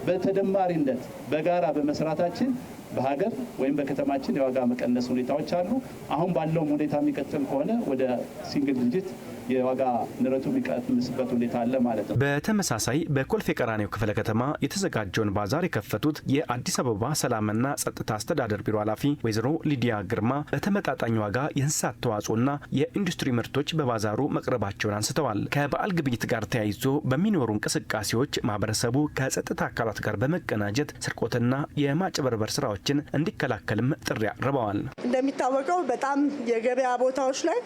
በተደማሪነት በጋራ በመስራታችን በሀገር ወይም በከተማችን የዋጋ መቀነስ ሁኔታዎች አሉ። አሁን ባለው ሁኔታ የሚቀጥል ከሆነ ወደ ሲንግል ዲጂት የዋጋ ንረቱ የሚቀንስበት ሁኔታ አለ ማለት ነው። በተመሳሳይ በኮልፌ ቀራኒዮ ክፍለ ከተማ የተዘጋጀውን ባዛር የከፈቱት የአዲስ አበባ ሰላምና ጸጥታ አስተዳደር ቢሮ ኃላፊ ወይዘሮ ሊዲያ ግርማ በተመጣጣኝ ዋጋ የእንስሳት ተዋጽኦና የኢንዱስትሪ ምርቶች በባዛሩ መቅረባቸውን አንስተዋል። ከበዓል ግብይት ጋር ተያይዞ በሚኖሩ እንቅስቃሴዎች ማህበረሰቡ ከጸጥታ አካላት ጋር በመቀናጀት ስርቆትና የማጭበርበር ስራዎችን እንዲከላከልም ጥሪ አቅርበዋል። እንደሚታወቀው በጣም የገበያ ቦታዎች ላይ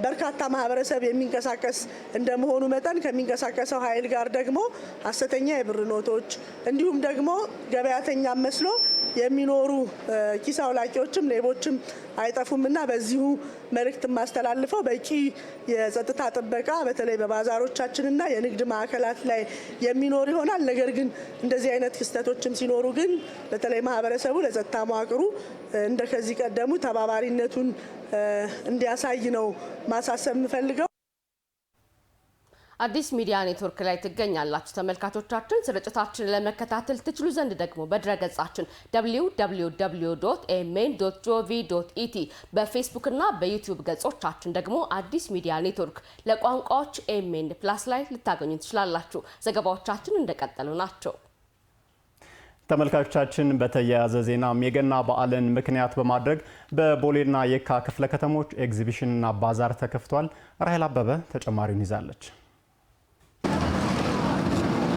በርካታ ማህበረሰብ የሚንቀሳቀስ እንደመሆኑ መጠን ከሚንቀሳቀሰው ኃይል ጋር ደግሞ ሐሰተኛ የብር ኖቶች እንዲሁም ደግሞ ገበያተኛ መስሎ የሚኖሩ ኪስ አውላቂዎችም ሌቦችም አይጠፉምና በዚሁ መልእክት ማስተላልፈው በቂ የጸጥታ ጥበቃ በተለይ በባዛሮቻችንና የንግድ ማዕከላት ላይ የሚኖር ይሆናል። ነገር ግን እንደዚህ አይነት ክስተቶችም ሲኖሩ ግን በተለይ ማህበረሰቡ ለጸጥታ መዋቅሩ እንደከዚህ ቀደሙ ተባባሪነቱን እንዲያሳይ ነው ማሳሰብ የምፈልገው። አዲስ ሚዲያ ኔትወርክ ላይ ትገኛላችሁ ተመልካቾቻችን። ስርጭታችንን ለመከታተል ትችሉ ዘንድ ደግሞ በድረገጻችን www.mn.gov.et በፌስቡክ እና በዩቲዩብ ገጾቻችን ደግሞ አዲስ ሚዲያ ኔትወርክ ለቋንቋዎች ኤምኤን ፕላስ ላይ ልታገኙ ትችላላችሁ። ዘገባዎቻችን እንደቀጠሉ ናቸው። ተመልካቾቻችን በተያያዘ ዜናም የገና በዓልን ምክንያት በማድረግ በቦሌና የካ ክፍለ ከተሞች ኤግዚቢሽንና ባዛር ተከፍቷል። ራሄል አበበ ተጨማሪውን ይዛለች።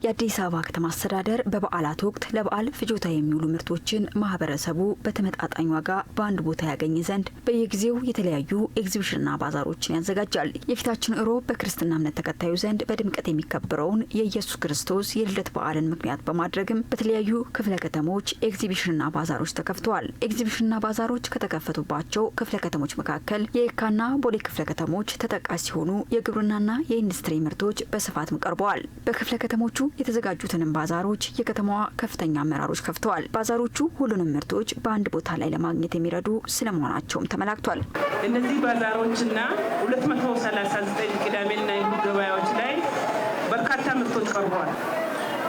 የአዲስ አበባ ከተማ አስተዳደር በበዓላት ወቅት ለበዓል ፍጆታ የሚውሉ ምርቶችን ማህበረሰቡ በተመጣጣኝ ዋጋ በአንድ ቦታ ያገኝ ዘንድ በየጊዜው የተለያዩ ኤግዚቢሽንና ባዛሮችን ያዘጋጃል። የፊታችን እሮብ በክርስትና እምነት ተከታዩ ዘንድ በድምቀት የሚከበረውን የኢየሱስ ክርስቶስ የልደት በዓልን ምክንያት በማድረግም በተለያዩ ክፍለ ከተሞች ኤግዚቢሽንና ባዛሮች ተከፍተዋል። ኤግዚቢሽንና ባዛሮች ከተከፈቱባቸው ክፍለ ከተሞች መካከል የየካና ቦሌ ክፍለ ከተሞች ተጠቃሽ ሲሆኑ የግብርናና የኢንዱስትሪ ምርቶች በስፋትም ቀርበዋል። በክፍለ ከተሞቹ የተዘጋጁትንም ባዛሮች የከተማዋ ከፍተኛ አመራሮች ከፍተዋል። ባዛሮቹ ሁሉንም ምርቶች በአንድ ቦታ ላይ ለማግኘት የሚረዱ ስለመሆናቸውም ተመላክቷል። እነዚህ ባዛሮችና 239 ቅዳሜና እሁድ ገበያዎች ላይ በርካታ ምርቶች ቀርበዋል።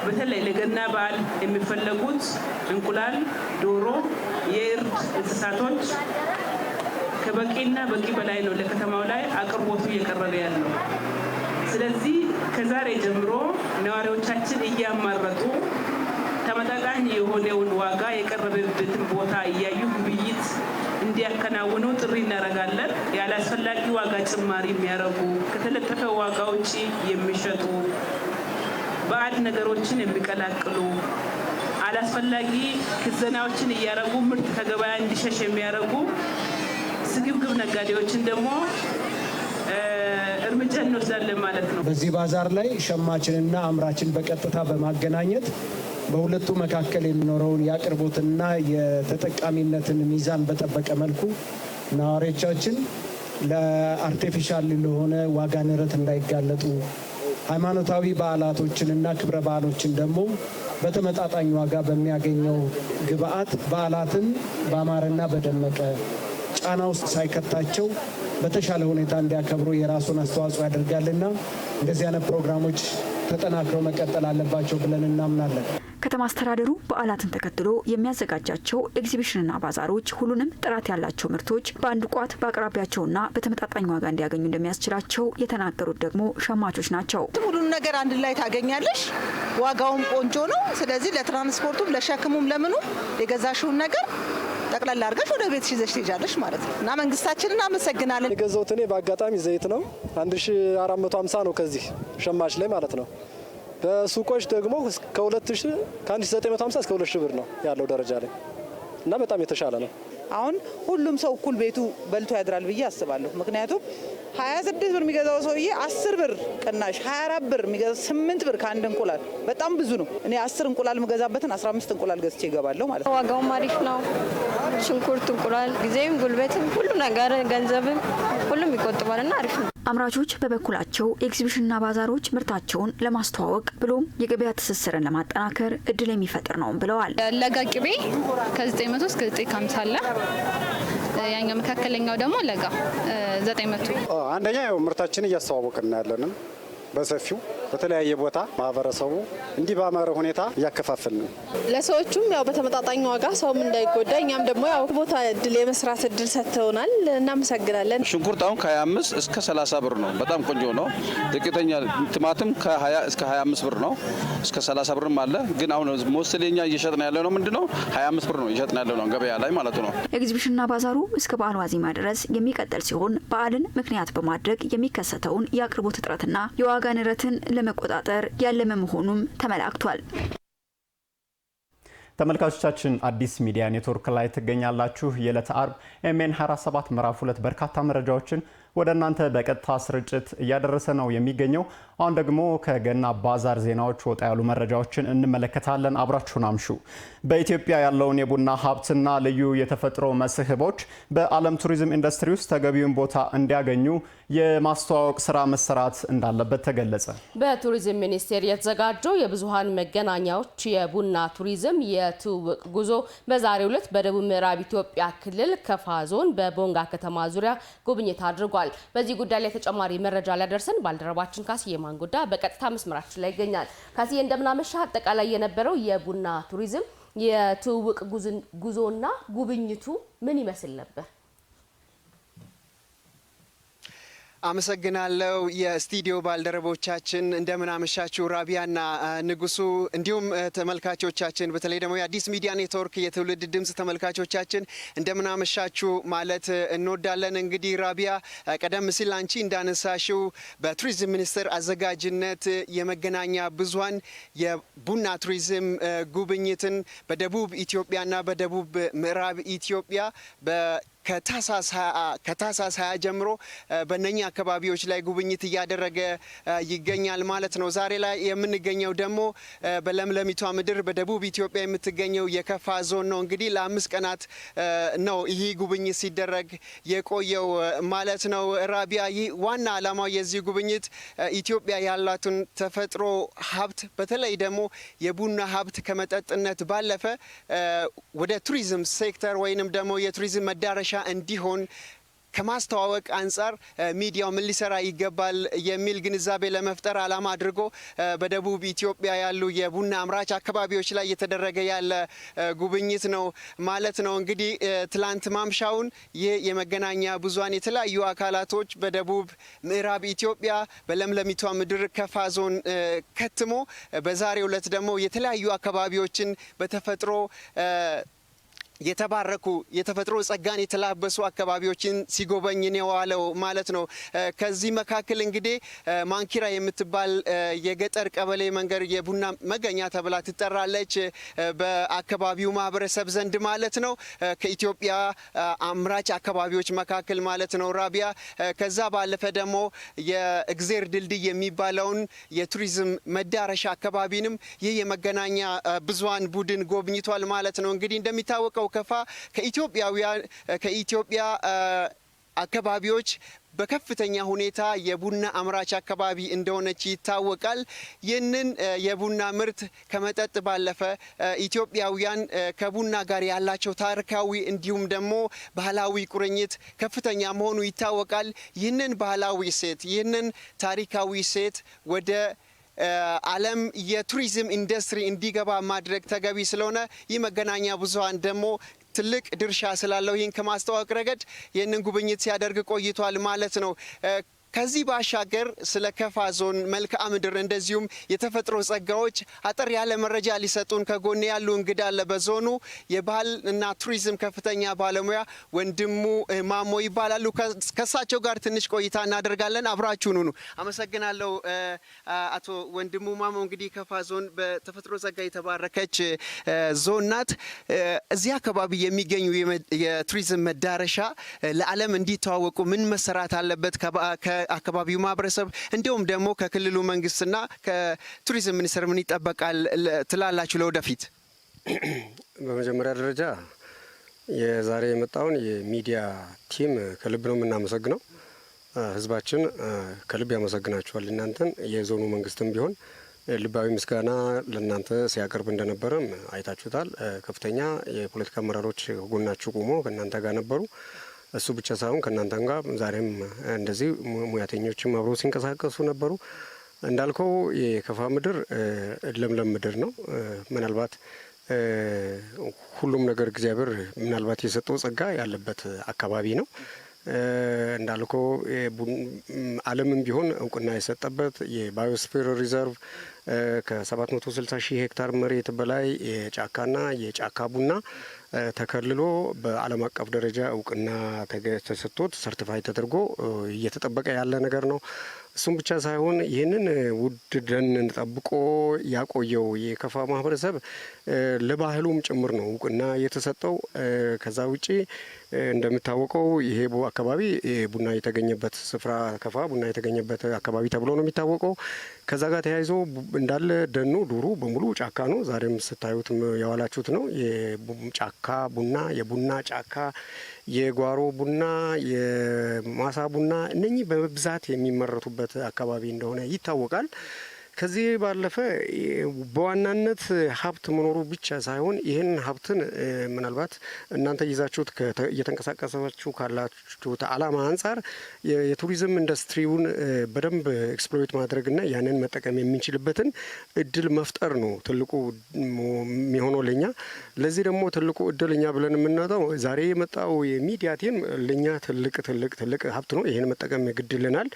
በተለይ ለገና በዓል የሚፈለጉት እንቁላል፣ ዶሮ፣ የእርድ እንስሳቶች ከበቂና በቂ በላይ ነው ለከተማው ላይ አቅርቦቱ እየቀረበ ያለው። ስለዚህ ከዛሬ ጀምሮ ነዋሪዎቻችን እያማረጡ ተመጣጣኝ የሆነውን ዋጋ የቀረበበትን ቦታ እያዩ ግብይት እንዲያከናውኑ ጥሪ እናደርጋለን። ያለ አስፈላጊ ዋጋ ጭማሪ የሚያደርጉ ከተለጠፈ ዋጋ ውጪ የሚሸጡ ባዕድ ነገሮችን የሚቀላቅሉ አላስፈላጊ ክዘናዎችን እያደረጉ ምርት ከገበያ እንዲሸሽ የሚያደርጉ ስግብግብ ነጋዴዎችን ደግሞ እርምጃ እንወስዳለን ማለት ነው። በዚህ ባዛር ላይ ሸማችንና አምራችን በቀጥታ በማገናኘት በሁለቱ መካከል የሚኖረውን የአቅርቦትና የተጠቃሚነትን ሚዛን በጠበቀ መልኩ ነዋሪዎቻችን ለአርቲፊሻል ለሆነ ዋጋ ንረት እንዳይጋለጡ፣ ሃይማኖታዊ በዓላቶችንና ክብረ በዓሎችን ደግሞ በተመጣጣኝ ዋጋ በሚያገኘው ግብአት በዓላትን በአማረና በደመቀ ጫና ውስጥ ሳይከታቸው በተሻለ ሁኔታ እንዲያከብሩ የራሱን አስተዋጽኦ ያደርጋልና እንደዚህ አይነት ፕሮግራሞች ተጠናክረው መቀጠል አለባቸው ብለን እናምናለን። ከተማ አስተዳደሩ በዓላትን ተከትሎ የሚያዘጋጃቸው ኤግዚቢሽንና ባዛሮች ሁሉንም ጥራት ያላቸው ምርቶች በአንድ ቋት በአቅራቢያቸውና በተመጣጣኝ ዋጋ እንዲያገኙ እንደሚያስችላቸው የተናገሩት ደግሞ ሸማቾች ናቸው። ሁሉን ነገር አንድ ላይ ታገኛለሽ። ዋጋውም ቆንጆ ነው። ስለዚህ ለትራንስፖርቱም ለሸክሙም ለምኑ የገዛሽውን ነገር ጠቅላላ አድርገሽ ወደ ቤት ይዘሽ ትሄጃለሽ ማለት ነው እና መንግስታችንን አመሰግናለን። የገዛሁት እኔ በአጋጣሚ ዘይት ነው 1450 ነው ከዚህ ሸማች ላይ ማለት ነው። በሱቆች ደግሞ ከ1950 እስከ 2000 ብር ነው ያለው ደረጃ ላይ እና በጣም የተሻለ ነው። አሁን ሁሉም ሰው እኩል ቤቱ በልቶ ያድራል ብዬ አስባለሁ። ምክንያቱም 26 ብር የሚገዛው ሰውዬ 10 ብር ቅናሽ 24 ብር የሚገዛው 8 ብር ከአንድ እንቁላል በጣም ብዙ ነው። እኔ 10 እንቁላል የምገዛበትን 15 እንቁላል ገዝቼ እገባለሁ ማለት ነው። ዋጋውም አሪፍ ነው። ሽንኩርት፣ እንቁላል፣ ጊዜም ጉልበትም ሁሉ ነገር ገንዘብም ሁሉም ይቆጥባልና አሪፍ ነው። አምራቾች በበኩላቸው ኤግዚቢሽንና ባዛሮች ምርታቸውን ለማስተዋወቅ ብሎም የገበያ ትስስርን ለማጠናከር እድል የሚፈጥር ነው ብለዋል። ለጋ ቅቤ ከ900 እስከ 950 አለ። ያኛው መካከለኛው ደግሞ ለጋ 900። አንደኛ ያው ምርታችን እያስተዋወቅን ያለንን በሰፊው በተለያየ ቦታ ማህበረሰቡ እንዲህ ባማረ ሁኔታ እያከፋፈልን ለሰዎቹም ያው በተመጣጣኝ ዋጋ ሰውም እንዳይጎዳ እኛም ደግሞ ያው ቦታ እድል የመስራት እድል ሰጥተውናል። እናመሰግናለን። ሽንኩርት አሁን ከ25 እስከ 30 ብር ነው። በጣም ቆንጆ ነው። ጥቂተኛ ቲማቲም ከ20 እስከ 25 ብር ነው። እስከ 30 ብርም አለ። ግን አሁን ሞስሌኛ እየሸጥን ያለ ነው ምንድነው 25 ብር ነው እየሸጥን ያለ ነው ገበያ ላይ ማለት ነው። ኤግዚቢሽንና ባዛሩ እስከ በዓል ዋዜማ ድረስ የሚቀጥል ሲሆን በዓልን ምክንያት በማድረግ የሚከሰተውን የአቅርቦት እጥረትና የዋጋ ንረትን ለመቆጣጠር ያለመ መሆኑም ተመላክቷል። ተመልካቾቻችን አዲስ ሚዲያ ኔትወርክ ላይ ትገኛላችሁ። የዕለተ አርብ ኤምኤን 27 ምዕራፍ 2 በርካታ መረጃዎችን ወደ እናንተ በቀጥታ ስርጭት እያደረሰ ነው የሚገኘው። አሁን ደግሞ ከገና ባዛር ዜናዎች ወጣ ያሉ መረጃዎችን እንመለከታለን። አብራችሁን አምሹ። በኢትዮጵያ ያለውን የቡና ሀብትና ልዩ የተፈጥሮ መስህቦች በዓለም ቱሪዝም ኢንዱስትሪ ውስጥ ተገቢውን ቦታ እንዲያገኙ የማስተዋወቅ ስራ መሰራት እንዳለበት ተገለጸ። በቱሪዝም ሚኒስቴር የተዘጋጀው የብዙሃን መገናኛዎች የቡና ቱሪዝም የትውውቅ ጉዞ በዛሬው ዕለት በደቡብ ምዕራብ ኢትዮጵያ ክልል ከፋ ዞን በቦንጋ ከተማ ዙሪያ ጉብኝት አድርጓል። በዚህ ጉዳይ ላይ ተጨማሪ መረጃ ሊያደርሰን ባልደረባችን ካስዬ ማንጎዳ በቀጥታ መስመራችን ላይ ይገኛል። ካስዬ እንደምናመሻ። አጠቃላይ የነበረው የቡና ቱሪዝም የትውውቅ ጉዞና ጉብኝቱ ምን ይመስል ነበር? አመሰግናለሁ። የስቱዲዮ ባልደረቦቻችን እንደምን አመሻችሁ። ራቢያና ንጉሱ እንዲሁም ተመልካቾቻችን በተለይ ደግሞ የአዲስ ሚዲያ ኔትወርክ የትውልድ ድምጽ ተመልካቾቻችን እንደምን አመሻችሁ ማለት እንወዳለን። እንግዲህ ራቢያ ቀደም ሲል አንቺ እንዳነሳሽው በቱሪዝም ሚኒስቴር አዘጋጅነት የመገናኛ ብዙሃን የቡና ቱሪዝም ጉብኝትን በደቡብ ኢትዮጵያና በደቡብ ምዕራብ ኢትዮጵያ ከታህሳስ 20 ጀምሮ በእነኛ አካባቢዎች ላይ ጉብኝት እያደረገ ይገኛል ማለት ነው። ዛሬ ላይ የምንገኘው ደግሞ በለምለሚቷ ምድር በደቡብ ኢትዮጵያ የምትገኘው የከፋ ዞን ነው። እንግዲህ ለ5 ቀናት ነው ይህ ጉብኝት ሲደረግ የቆየው ማለት ነው። ራቢያ፣ ይህ ዋና ዓላማው የዚህ ጉብኝት ኢትዮጵያ ያላትን ተፈጥሮ ሀብት በተለይ ደግሞ የቡና ሀብት ከመጠጥነት ባለፈ ወደ ቱሪዝም ሴክተር ወይንም ደግሞ የቱሪዝም መዳረሻ እንዲሆን ከማስተዋወቅ አንጻር ሚዲያው ምን ሊሰራ ይገባል የሚል ግንዛቤ ለመፍጠር ዓላማ አድርጎ በደቡብ ኢትዮጵያ ያሉ የቡና አምራች አካባቢዎች ላይ እየተደረገ ያለ ጉብኝት ነው ማለት ነው። እንግዲህ ትላንት ማምሻውን ይህ የመገናኛ ብዙሃን የተለያዩ አካላቶች በደቡብ ምዕራብ ኢትዮጵያ በለምለሚቷ ምድር ከፋ ዞን ከትሞ በዛሬው ዕለት ደግሞ የተለያዩ አካባቢዎችን በተፈጥሮ የተባረኩ የተፈጥሮ ጸጋን የተላበሱ አካባቢዎችን ሲጎበኝ ነው የዋለው ማለት ነው። ከዚህ መካከል እንግዲህ ማንኪራ የምትባል የገጠር ቀበሌ መንገድ የቡና መገኛ ተብላ ትጠራለች በአካባቢው ማህበረሰብ ዘንድ ማለት ነው። ከኢትዮጵያ አምራች አካባቢዎች መካከል ማለት ነው ራቢያ። ከዛ ባለፈ ደግሞ የእግዜር ድልድይ የሚባለውን የቱሪዝም መዳረሻ አካባቢንም ይህ የመገናኛ ብዙሃን ቡድን ጎብኝቷል ማለት ነው። እንግዲህ እንደሚታወቀው ከፋ ከኢትዮጵያ አካባቢዎች በከፍተኛ ሁኔታ የቡና አምራች አካባቢ እንደሆነች ይታወቃል። ይህንን የቡና ምርት ከመጠጥ ባለፈ ኢትዮጵያውያን ከቡና ጋር ያላቸው ታሪካዊ እንዲሁም ደግሞ ባህላዊ ቁርኝት ከፍተኛ መሆኑ ይታወቃል። ይህንን ባህላዊ እሴት ይህንን ታሪካዊ እሴት ወደ ዓለም የቱሪዝም ኢንዱስትሪ እንዲገባ ማድረግ ተገቢ ስለሆነ ይህ መገናኛ ብዙሃን ደግሞ ትልቅ ድርሻ ስላለው ይህን ከማስተዋወቅ ረገድ ይህንን ጉብኝት ሲያደርግ ቆይቷል ማለት ነው። ከዚህ ባሻገር ስለ ከፋ ዞን መልክዓ ምድር እንደዚሁም የተፈጥሮ ጸጋዎች አጠር ያለ መረጃ ሊሰጡን ከጎን ያሉ እንግዳ አለ። በዞኑ የባህል እና ቱሪዝም ከፍተኛ ባለሙያ ወንድሙ ማሞ ይባላሉ። ከሳቸው ጋር ትንሽ ቆይታ እናደርጋለን። አብራችሁን ሁኑ። አመሰግናለሁ አቶ ወንድሙ ማሞ። እንግዲህ ከፋ ዞን በተፈጥሮ ጸጋ የተባረከች ዞን ናት። እዚህ አካባቢ የሚገኙ የቱሪዝም መዳረሻ ለዓለም እንዲተዋወቁ ምን መሰራት አለበት? አካባቢው ማህበረሰብ እንዲሁም ደግሞ ከክልሉ መንግስትና ከቱሪዝም ሚኒስቴር ምን ይጠበቃል ትላላችሁ ለወደፊት? በመጀመሪያ ደረጃ የዛሬ የመጣውን የሚዲያ ቲም ከልብ ነው የምናመሰግነው። ህዝባችን ከልብ ያመሰግናችኋል። እናንተን የዞኑ መንግስትም ቢሆን ልባዊ ምስጋና ለእናንተ ሲያቀርብ እንደነበረም አይታችሁታል። ከፍተኛ የፖለቲካ አመራሮች ጎናችሁ ቆሞ ከእናንተ ጋር ነበሩ። እሱ ብቻ ሳይሆን ከእናንተ ጋር ዛሬም እንደዚህ ሙያተኞችም አብረው ሲንቀሳቀሱ ነበሩ። እንዳልከው የከፋ ምድር ለምለም ምድር ነው። ምናልባት ሁሉም ነገር እግዚአብሔር ምናልባት የሰጠው ጸጋ ያለበት አካባቢ ነው። እንዳልከው ዓለምም ቢሆን እውቅና የሰጠበት የባዮስፌር ሪዘርቭ ከ760 ሺህ ሄክታር መሬት በላይ የጫካና የጫካ ቡና ተከልሎ በዓለም አቀፍ ደረጃ እውቅና ተሰጥቶት ሰርቲፋይ ተደርጎ እየተጠበቀ ያለ ነገር ነው። እሱም ብቻ ሳይሆን ይህንን ውድ ደን ጠብቆ ያቆየው የከፋ ማህበረሰብ ለባህሉም ጭምር ነው እውቅና የተሰጠው። ከዛ ውጪ እንደሚታወቀው ይሄ አካባቢ ቡና የተገኘበት ስፍራ ከፋ ቡና የተገኘበት አካባቢ ተብሎ ነው የሚታወቀው። ከዛ ጋር ተያይዞ እንዳለ ደኑ ዱሩ በሙሉ ጫካ ነው። ዛሬም ስታዩት የዋላችሁት ነው። የጫካ ቡና፣ የቡና ጫካ፣ የጓሮ ቡና፣ የማሳ ቡና እነኚህ በብዛት የሚመረቱበት አካባቢ እንደሆነ ይታወቃል። ከዚህ ባለፈ በዋናነት ሀብት መኖሩ ብቻ ሳይሆን ይህን ሀብትን ምናልባት እናንተ ይዛችሁት እየተንቀሳቀሳችሁ ካላችሁት ዓላማ አንጻር የቱሪዝም ኢንዱስትሪውን በደንብ ኤክስፕሎይት ማድረግና ያንን መጠቀም የምንችልበትን እድል መፍጠር ነው ትልቁ የሚሆነው ለኛ። ለዚህ ደግሞ ትልቁ እድል እኛ ብለን የምናወጣው ዛሬ የመጣው የሚዲያ ቲም ለኛ ትልቅ ሀብት ነው። ይህን መጠቀም ግድ ይለናል።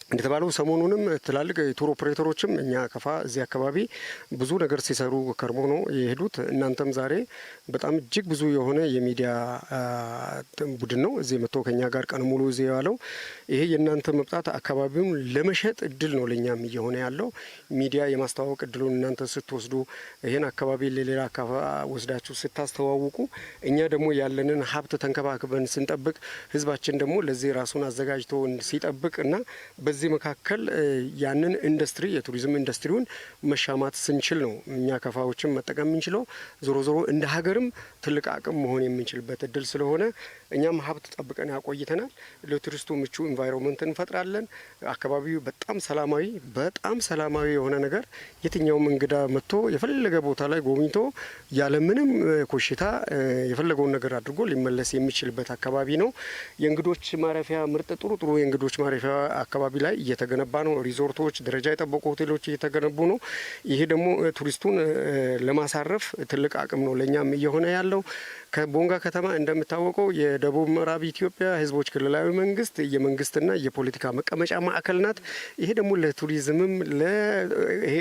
እንደተባለው ሰሞኑንም ትላልቅ የቱር ኦፕሬተሮችም እኛ ከፋ እዚህ አካባቢ ብዙ ነገር ሲሰሩ ከርሞ ነው የሄዱት። እናንተም ዛሬ በጣም እጅግ ብዙ የሆነ የሚዲያ ቡድን ነው እዚህ መጥቶ ከኛ ጋር ቀን ሙሉ እዚህ ያለው። ይሄ የእናንተ መምጣት አካባቢውን ለመሸጥ እድል ነው ለእኛም እየሆነ ያለው። ሚዲያ የማስተዋወቅ እድሉን እናንተ ስትወስዱ፣ ይህን አካባቢ ለሌላ አካባቢ ወስዳችሁ ስታስተዋውቁ፣ እኛ ደግሞ ያለንን ሀብት ተንከባክበን ስንጠብቅ፣ ህዝባችን ደግሞ ለዚህ ራሱን አዘጋጅቶ ሲጠብቅ እና በዚህ መካከል ያንን ኢንዱስትሪ የቱሪዝም ኢንዱስትሪውን መሻማት ስንችል ነው እኛ ከፋዎችን መጠቀም የምንችለው። ዞሮ ዞሮ እንደ ሀገርም ትልቅ አቅም መሆን የምንችልበት እድል ስለሆነ እኛም ሀብት ጠብቀን ያቆይተናል። ለቱሪስቱ ምቹ ኢንቫይሮንመንት እንፈጥራለን። አካባቢው በጣም ሰላማዊ የሆነ ነገር የትኛውም እንግዳ መጥቶ የፈለገ ቦታ ላይ ጎብኝቶ ያለምንም ኮሽታ የፈለገውን ነገር አድርጎ ሊመለስ የሚችልበት አካባቢ ነው። የእንግዶች ማረፊያ ምርጥ ጥሩ የእንግዶች ማረፊያ አካባቢ ላይ እየተገነባ ነው። ሪዞርቶች፣ ደረጃ የጠበቁ ሆቴሎች እየተገነቡ ነው። ይሄ ደግሞ ቱሪስቱን ለማሳረፍ ትልቅ አቅም ነው ለኛም እየሆነ ያለው። ከቦንጋ ከተማ እንደምታወቀው የደቡብ ምዕራብ ኢትዮጵያ ህዝቦች ክልላዊ መንግስት የመንግስትና የፖለቲካ መቀመጫ ማዕከል ናት። ይሄ ደግሞ ለቱሪዝምም ይሄ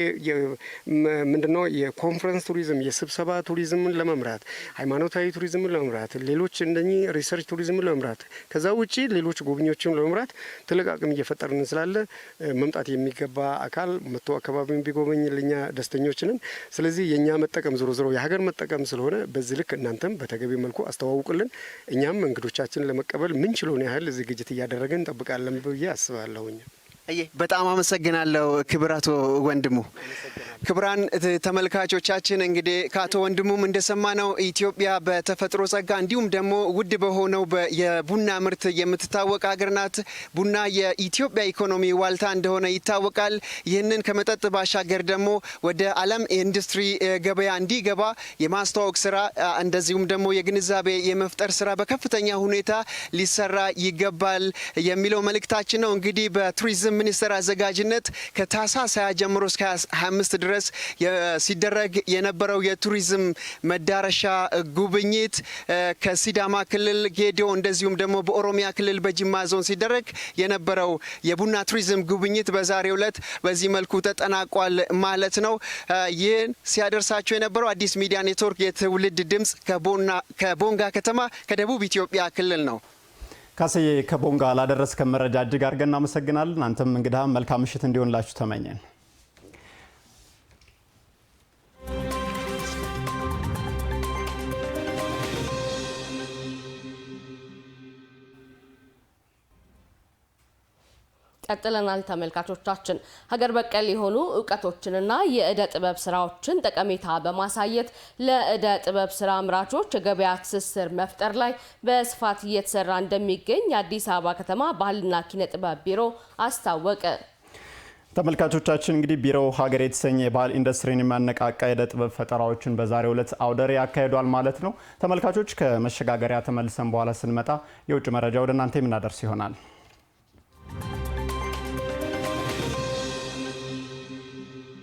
ምንድነው የኮንፈረንስ ቱሪዝም፣ የስብሰባ ቱሪዝምን ለመምራት፣ ሃይማኖታዊ ቱሪዝምን ለመምራት፣ ሌሎች እንደኚህ ሪሰርች ቱሪዝምን ለመምራት፣ ከዛ ውጪ ሌሎች ጎብኚዎችን ለመምራት ትልቅ አቅም እየፈጠርን ስላለ መምጣት የሚገባ አካል መጥቶ አካባቢውን ቢጎበኝ ለኛ ደስተኞች ነን። ስለዚህ የኛ መጠቀም ዞሮ ዞሮ የሀገር መጠቀም ስለሆነ በዚህ ልክ እናንተም በተገቢ መልኩ አስተዋውቁልን። እኛም እንግዶቻችን ለመቀበል ምንችለውን ያህል ዝግጅት እያደረግን እንጠብቃለን ብዬ አስባለሁኝ። በጣም አመሰግናለሁ ክቡር አቶ ወንድሙ። ክቡራን ተመልካቾቻችን እንግዲህ ከአቶ ወንድሙም እንደሰማነው ኢትዮጵያ በተፈጥሮ ጸጋ እንዲሁም ደግሞ ውድ በሆነው የቡና ምርት የምትታወቅ ሀገር ናት። ቡና የኢትዮጵያ ኢኮኖሚ ዋልታ እንደሆነ ይታወቃል። ይህንን ከመጠጥ ባሻገር ደግሞ ወደ ዓለም ኢንዱስትሪ ገበያ እንዲገባ የማስተዋወቅ ስራ እንደዚሁም ደግሞ የግንዛቤ የመፍጠር ስራ በከፍተኛ ሁኔታ ሊሰራ ይገባል የሚለው መልእክታችን ነው። እንግዲህ በቱሪዝም ሚኒስቴር አዘጋጅነት ከታህሳስ 20 ጀምሮ እስከ 25 ድረስ ሲደረግ የነበረው የቱሪዝም መዳረሻ ጉብኝት ከሲዳማ ክልል ጌዲዮ እንደዚሁም ደግሞ በኦሮሚያ ክልል በጅማ ዞን ሲደረግ የነበረው የቡና ቱሪዝም ጉብኝት በዛሬው ዕለት በዚህ መልኩ ተጠናቋል ማለት ነው። ይህን ሲያደርሳቸው የነበረው አዲስ ሚዲያ ኔትወርክ የትውልድ ድምጽ ከቦንጋ ከተማ ከደቡብ ኢትዮጵያ ክልል ነው። ካስዬ ከቦንጋ ላደረስከን መረጃ እጅግ አድርገን እናመሰግናለን። አንተም እንግዳ መልካም ምሽት እንዲሆንላችሁ ተመኘን። ቀጥለናል ተመልካቾቻችን። ሀገር በቀል የሆኑ እውቀቶችንና የእደ ጥበብ ስራዎችን ጠቀሜታ በማሳየት ለእደ ጥበብ ስራ አምራቾች የገበያ ትስስር መፍጠር ላይ በስፋት እየተሰራ እንደሚገኝ የአዲስ አበባ ከተማ ባህልና ኪነ ጥበብ ቢሮ አስታወቀ። ተመልካቾቻችን እንግዲህ ቢሮው ሀገር የተሰኘ የባህል ኢንዱስትሪን የሚያነቃቃ የእደ ጥበብ ፈጠራዎችን በዛሬው ዕለት አውደ ርዕይ ያካሂዷል ማለት ነው። ተመልካቾች ከመሸጋገሪያ ተመልሰን በኋላ ስንመጣ የውጭ መረጃ ወደ እናንተ የምናደርስ ይሆናል።